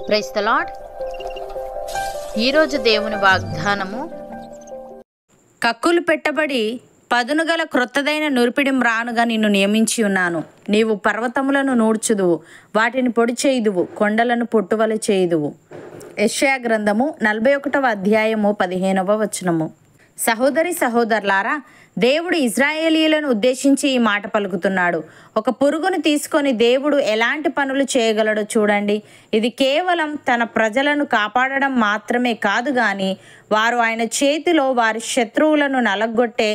Praise the lord. ఈరోజు దేవుని వాగ్దానము, కక్కులు పెట్టబడి పదునుగల క్రొత్తదైన నురిపిడి మ్రానుగా నిన్ను నియమించి ఉన్నాను. నీవు పర్వతములను నూడ్చుదువు, వాటిని పొడి చేయుదువు, కొండలను పొట్టువలె చేయుదువు. యెషయా గ్రంథము 41వ అధ్యాయము 15వ వచనము. సహోదరి సహోదరులారా, దేవుడు ఇజ్రాయేలీయులను ఉద్దేశించి ఈ మాట పలుకుతున్నాడు. ఒక పురుగును తీసుకొని దేవుడు ఎలాంటి పనులు చేయగలడో చూడండి. ఇది కేవలం తన ప్రజలను కాపాడడం మాత్రమే కాదు, కానీ వారు ఆయన చేతిలో వారి శత్రువులను నలగొట్టే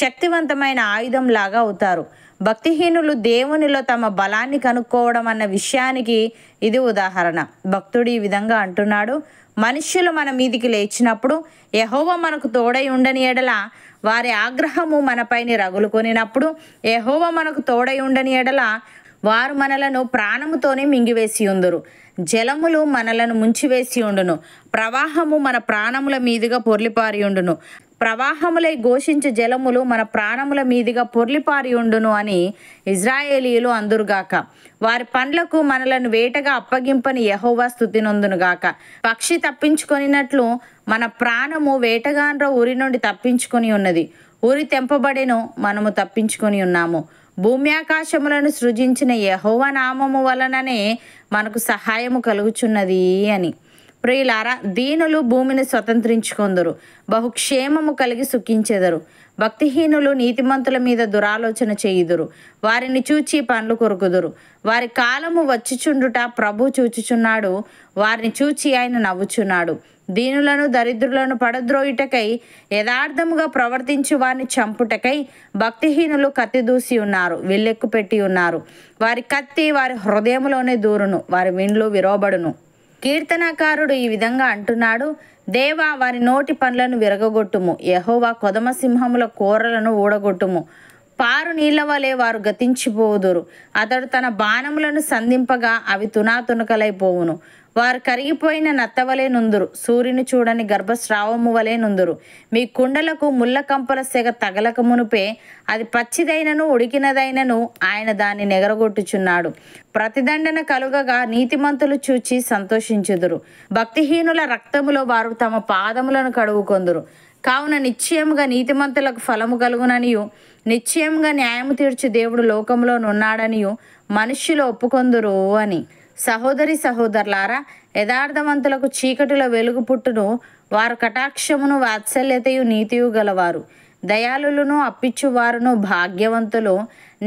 శక్తివంతమైన ఆయుధం లాగా అవుతారు. భక్తిహీనులు దేవునిలో తమ బలాన్ని కనుక్కోవడం అన్న విషయానికి ఇది ఉదాహరణ. భక్తుడు ఈ విధంగా అంటున్నాడు: మనుష్యులు మన మీదికి లేచినప్పుడు, యెహోవా మనకు తోడై ఉండని ఎడల, వారి ఆగ్రహము మనపైని రగులుకొనినప్పుడు, యెహోవా మనకు తోడై ఉండని ఎడల, వారు మనలను ప్రాణముతోనే మింగివేసి ఉందురు. జలములు మనలను ముంచివేసి ఉండును, ప్రవాహము మన ప్రాణముల మీదుగా పొర్లిపారి ఉండును. ప్రవాహములై ఘోషించే జలములు మన ప్రాణముల మీదుగా పొర్లిపారి ఉండును అని ఇజ్రాయేలీయులు అందురుగాక. వారి పండ్లకు మనలను వేటగా అప్పగింపని యెహోవా స్తుతి నొందునుగాక. పక్షి తప్పించుకొనినట్లు మన ప్రాణము వేటగాండ్ర ఊరి నుండి తప్పించుకొని ఉన్నది. ఊరి తెంపబడెను, మనము తప్పించుకొని ఉన్నాము. భూమి ఆకాశములను సృజించిన యెహోవా నామము వలననే మనకు సహాయము కలుగుచున్నది అని. ప్రియులారా, దీనులు భూమిని స్వతంత్రించుకొందురు, బహుక్షేమము కలిగి సుఖించెదరు. భక్తిహీనులు నీతిమంతుల మీద దురాలోచన చేయుదురు, వారిని చూచి పండ్లు కొరుకుదురు. వారి కాలము వచ్చిచుండుట ప్రభు చూచుచున్నాడు, వారిని చూచి ఆయన నవ్వుచున్నాడు. దీనులను దరిద్రులను పడద్రోయుటకై, యథార్థముగా ప్రవర్తించు వారిని చంపుటకై భక్తిహీనులు కత్తి దూసి ఉన్నారు, విల్లెక్కు పెట్టి ఉన్నారు. వారి కత్తి వారి హృదయములోనే దూరును, వారి విండ్లు విరోబడును. కీర్తనకారుడు ఈ విధంగా అంటున్నాడు: దేవా, వారి నోటి పండ్లను విరగొట్టుము, యెహోవా కొదమ సింహముల కూరలను ఊడగొట్టుము. పారు నీళ్ల వలె వారు గతించిపోదురు. అతడు తన బాణములను సంధింపగా అవి తునాతునకలైపోవును. వారు కరిగిపోయిన నత్తవలే నుందురు, సూర్యుని చూడని గర్భస్రావము వలె నుందురు. మీ కుండలకు ముళ్ళ కంపల సెగ తగలక మునుపే అది పచ్చిదైనను ఉడికినదైనను ఆయన దాన్ని నెగరగొట్టుచున్నాడు. ప్రతిదండన కలుగగా నీతిమంతులు చూచి సంతోషించుదురు. భక్తిహీనుల రక్తములో వారు తమ పాదములను కడుగుకొందురు. కావున నిశ్చయముగా నీతిమంతులకు ఫలము కలుగుననియు, నిశ్చయముగా న్యాయము తీర్చు దేవుడు లోకంలో నున్నాడనియు మనుష్యులు ఒప్పుకొందురు అని. సహోదరి సహోదరులారా, యథార్థవంతులకు చీకటిలో వెలుగు పుట్టును. వారు కటాక్షమును వాత్సల్యతయు నీతియు గలవారు. దయాళులను అప్పిచ్చువారును భాగ్యవంతులు.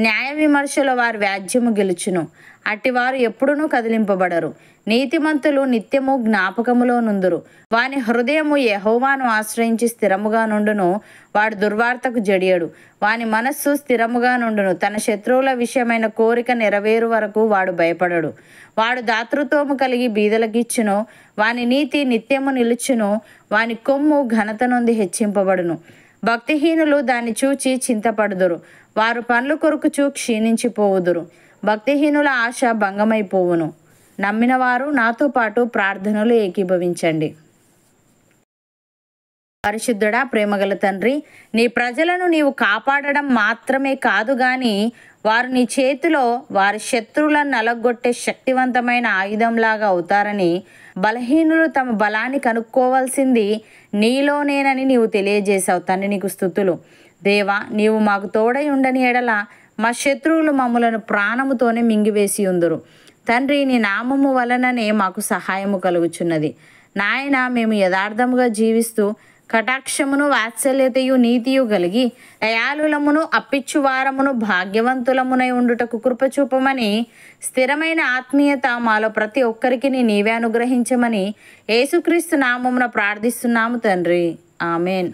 న్యాయ విమర్శలో వారి వ్యాజ్యము గెలుచును, అట్టివారు ఎప్పుడునూ కదిలింపబడరు. నీతిమంతులు నిత్యము జ్ఞాపకములో నుందురు. వాని హృదయము యెహోవాను ఆశ్రయించి స్థిరముగా నుండును, వాడు దుర్వార్తకు జడియడు. వాని మనస్సు స్థిరముగా నుండును, తన శత్రువుల విషయమైన కోరిక నెరవేరు వరకు వాడు భయపడడు. వాడు దాతృత్వము కలిగి బీదలకిచ్చును, వాని నీతి నిత్యము నిలుచును, వాని కొమ్ము ఘనత నొంది హెచ్చింపబడును. భక్తిహీనులు దాన్ని చూచి చింతపడుదురు, వారు పండ్లు కొరుకుచూ క్షీణించిపోవుదురు. భక్తిహీనుల ఆశ భంగమైపోవును. నమ్మిన వారు నాతో పాటు ప్రార్థనలు ఏకీభవించండి. పరిశుద్ధుడా, ప్రేమగల తండ్రి, నీ ప్రజలను నీవు కాపాడడం మాత్రమే కాదు, కానీ వారు నీ చేతిలో వారి శత్రువులను నలగొట్టే శక్తివంతమైన ఆయుధంలాగా అవుతారని, బలహీనులు తమ బలాన్ని కనుక్కోవాల్సింది నీలోనేనని నీవు తెలియజేశావు. తండ్రి, నీకు స్తుతులు. దేవా, నీవు మాకు తోడై ఉండని ఎడల మా శత్రువులు మమ్ములను ప్రాణముతోనే మింగివేసి ఉందురు. తండ్రి, నీ నామము వలననే మాకు సహాయము కలుగుచున్నది. నాయన, మేము యథార్థముగా జీవిస్తూ కటాక్షమును వాత్సల్యతయు నీతియు కలిగి దయాళులమును అప్పిచ్చువారమును భాగ్యవంతులమునై ఉండుటకు కృపచూపమని, స్థిరమైన ఆత్మీయత మాలో ప్రతి ఒక్కరికి నీవే అనుగ్రహించమని యేసుక్రీస్తు నామమున ప్రార్థిస్తున్నాము తండ్రి. ఆమెన్.